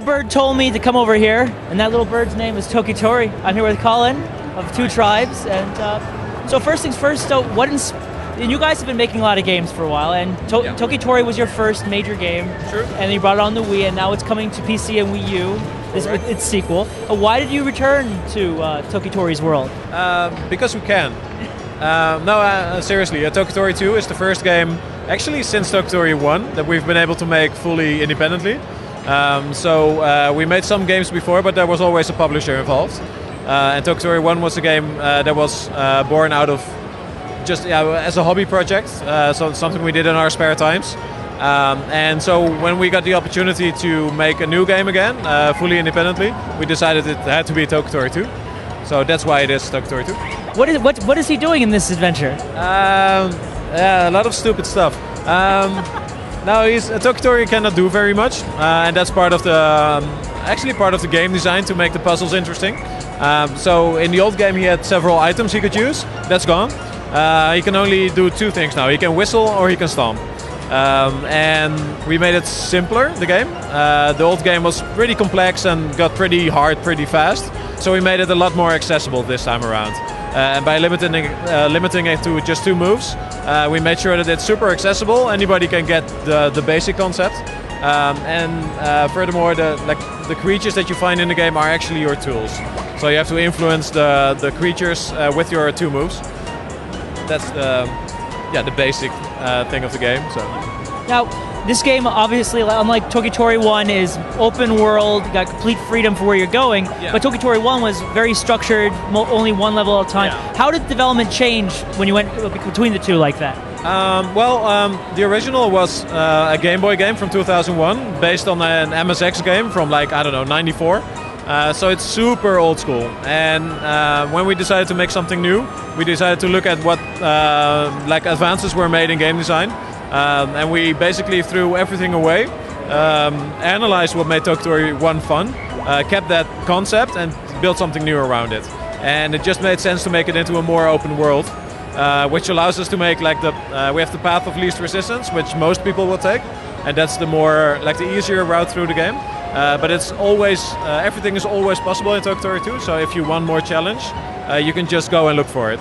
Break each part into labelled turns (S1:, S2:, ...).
S1: bird told me to come over here, and that little bird's name is Toki Tori. I'm here with Collin of Two Tribes, and so first things first. So and you guys have been making a lot of games for a while, and Toki Tori was your first major game.
S2: True.
S1: And you brought it on the Wii, and now it's coming to PC and Wii U. With its sequel. Why did you return to Toki Tori's world?
S2: Because we can. No, seriously, Toki Tori 2 is the first game, actually since Toki Tori 1, that we've been able to make fully independently. So we made some games before, but there was always a publisher involved. And Toki Tori 1 was a game that was born out of just as a hobby project, so something we did in our spare times. And so when we got the opportunity to make a new game again, fully independently, we decided it had to be Toki Tori 2. So that's why it is Toki Tori 2.
S1: What is he doing in this adventure?
S2: A lot of stupid stuff. Now Toki Tori cannot do very much, and that's part of the actually part of the game design to make the puzzles interesting. So in the old game he had several items he could use. That's gone. He can only do two things now. He can whistle or he can stomp. And we made it simpler, the game. The old game was pretty complex and got pretty hard pretty fast. So we made it a lot more accessible this time around. And by limiting it to just two moves, we made sure that it's super accessible. Anybody can get the basic concept. Furthermore, the creatures that you find in the game are actually your tools. So you have to influence the creatures with your two moves. That's the basic thing of the game. So
S1: now, this game obviously, unlike Toki Tori 1, is open world. You got complete freedom for where you're going. Yeah. But Toki Tori 1 was very structured, only one level at a time. Yeah. How did development change when you went between the two like that?
S2: The original was a Game Boy game from 2001, based on an MSX game from '94. So it's super old school. And when we decided to make something new, we decided to look at what advances were made in game design. And we basically threw everything away, analyzed what made Toki Tori 1 fun, kept that concept and built something new around it. And it just made sense to make it into a more open world, which allows us to make we have the path of least resistance, which most people will take. And that's the more, the easier route through the game. But it's always, everything is always possible in Toki Tori 2, so if you want more challenge, you can just go and look for it.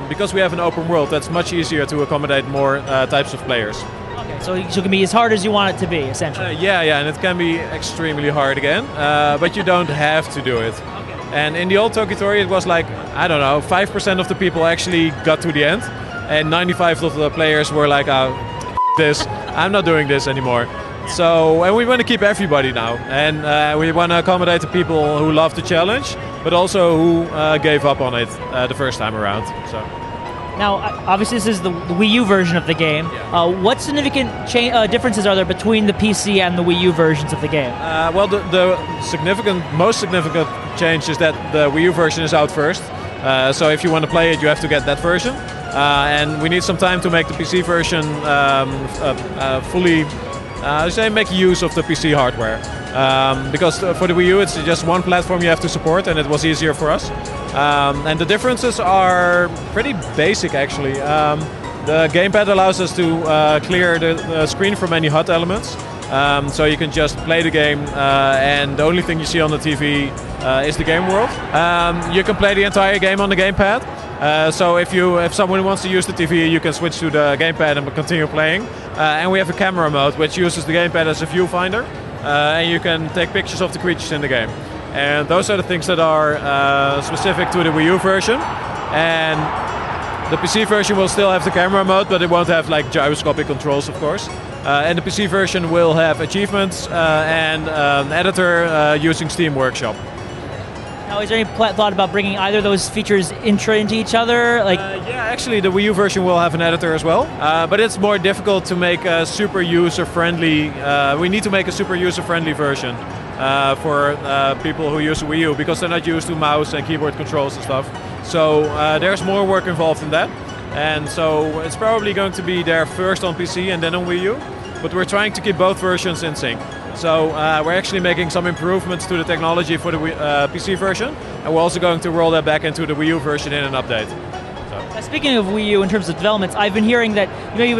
S2: Because we have an open world, that's much easier to accommodate more types of players.
S1: Okay, so it can be as hard as you want it to be, essentially.
S2: Yeah, and it can be extremely hard again, but you don't have to do it. Okay. And in the old Toki Tori, it was 5% of the people actually got to the end, and 95% of the players were like, this, I'm not doing this anymore. So, and we want to keep everybody now, and we want to accommodate the people who love the challenge, but also who gave up on it the first time around. So.
S1: Now, obviously this is the Wii U version of the game. Yeah. What significant differences are there between the PC and the Wii U versions of the game?
S2: Well, the most significant change is that the Wii U version is out first. So if you want to play it, you have to get that version. And we need some time to make the PC version fully make use of the PC hardware. Because for the Wii U it's just one platform you have to support, and it was easier for us. And the differences are pretty basic actually. The gamepad allows us to clear the screen from any HUD elements. So you can just play the game and the only thing you see on the TV is the game world. You can play the entire game on the gamepad. So if someone wants to use the TV, you can switch to the gamepad and continue playing. And we have a camera mode which uses the gamepad as a viewfinder, and you can take pictures of the creatures in the game. And those are the things that are specific to the Wii U version. And the PC version will still have the camera mode, but it won't have gyroscopic controls, of course. And the PC version will have achievements and an editor using Steam Workshop.
S1: Now, is there any thought about bringing either of those features into each other?
S2: Yeah, actually, the Wii U version will have an editor as well, but it's more difficult to make a super user-friendly. We need to make a super user-friendly version for people who use Wii U because they're not used to mouse and keyboard controls and stuff. So there's more work involved in that, and so it's probably going to be there first on PC and then on Wii U. But we're trying to keep both versions in sync. So we're actually making some improvements to the technology for the PC version, and we're also going to roll that back into the Wii U version in an update. So.
S1: Speaking of Wii U in terms of developments, I've been hearing that you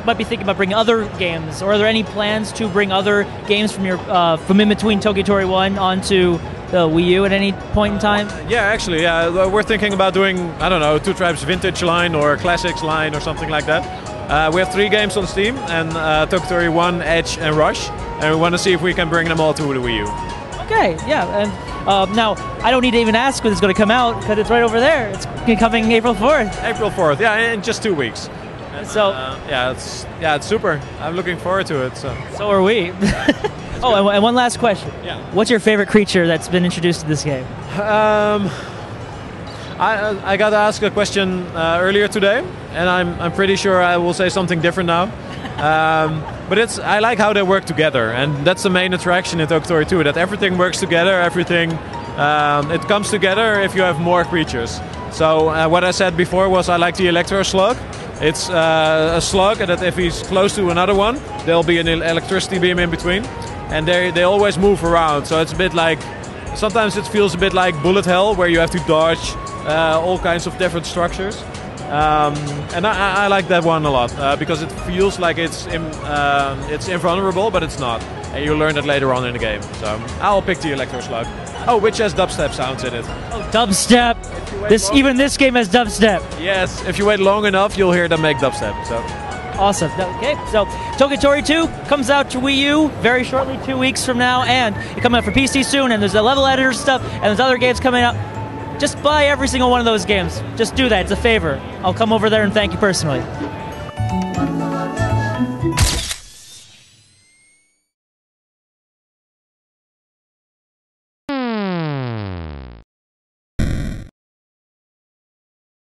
S1: might be thinking about bringing other games. Or are there any plans to bring other games from in between Toki Tori 1 onto the Wii U at any point in time?
S2: Yeah, actually, we're thinking about doing, I don't know, 2 Tribes Vintage line or Classics line or something like that. We have 3 games on Steam, and Toki Tori 1, Edge, and Rush, and we want to see if we can bring them all to the Wii U.
S1: Okay, yeah, and now I don't need to even ask when it's going to come out because it's right over there. It's coming April 4th.
S2: April 4th, yeah, in just 2 weeks. And,
S1: so
S2: it's super. I'm looking forward to it.
S1: So are we. Oh, and one last question.
S2: Yeah.
S1: What's your favorite creature that's been introduced to this game?
S2: I got asked a question earlier today, and I'm pretty sure I will say something different now. But I like how they work together, and that's the main attraction in Toki Tori 2, that everything works together, it comes together if you have more creatures. So what I said before was I like the Electro Slug. It's a slug that if he's close to another one, there'll be an electricity beam in between, and they always move around, so it's a bit like, sometimes it feels a bit like bullet hell, where you have to dodge all kinds of different structures. And I like that one a lot because it feels like it's invulnerable, but it's not. And you learn that later on in the game. So I'll pick the Electro Slug. Oh, which has dubstep sounds in it.
S1: Oh, dubstep! Even this game has dubstep.
S2: Yes, if you wait long enough, you'll hear them make dubstep. So.
S1: Awesome. Okay, so Toki Tori 2 comes out to Wii U very shortly, 2 weeks from now, and it's coming out for PC soon. And there's the level editor stuff, and there's other games coming out. Just buy every single one of those games. Just do that. It's a favor. I'll come over there and thank you personally.